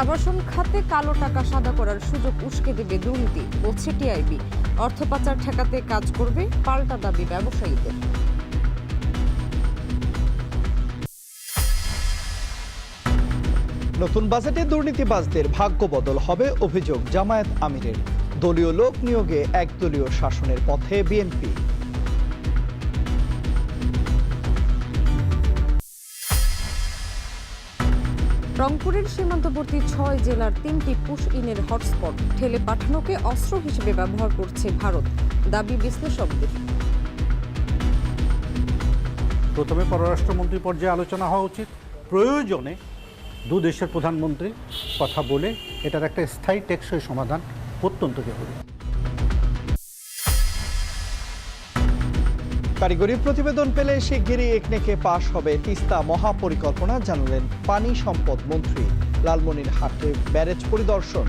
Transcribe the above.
আবাসন খাতে কালো টাকা সাদা করার সুযোগ উস্কে দেবে দুর্নীতি, বলছে টিআইবি। অর্থ পাচার ঠেকাতে কাজ করবে, পাল্টা দাবি ব্যবসায়ীদের। নতুন বাজেটে দুর্নীতিবাজদের ভাগ্য বদল হবে অভিযোগ জামায়াত আমিরের। দলীয় লোক নিয়োগে একদলীয় শাসনের পথে বিএনপি। রংপুরের সীমান্তবর্তী 6 জেলার 3টি পুশ ইনের হটস্পট ঠেলে পাঠানোকে অস্ত্র হিসেবে ব্যবহার করছে ভারত, দাবি বিশ্লেষকদের। প্রথমে পররাষ্ট্রমন্ত্রী পর্যায়ে আলোচনা হওয়া উচিত, প্রয়োজনে দু দেশের প্রধানমন্ত্রী কথা বলে এটার একটা স্থায়ী টেকসই সমাধান অত্যন্ত জরুরি। কারিগরি প্রতিবেদন পেলে শিগগিরই একনেকে পাশ হবে তিস্তা মহাপরিকল্পনা, জানালেন পানি সম্পদ মন্ত্রী। লালমনিরহাটে ব্যারেজ পরিদর্শন।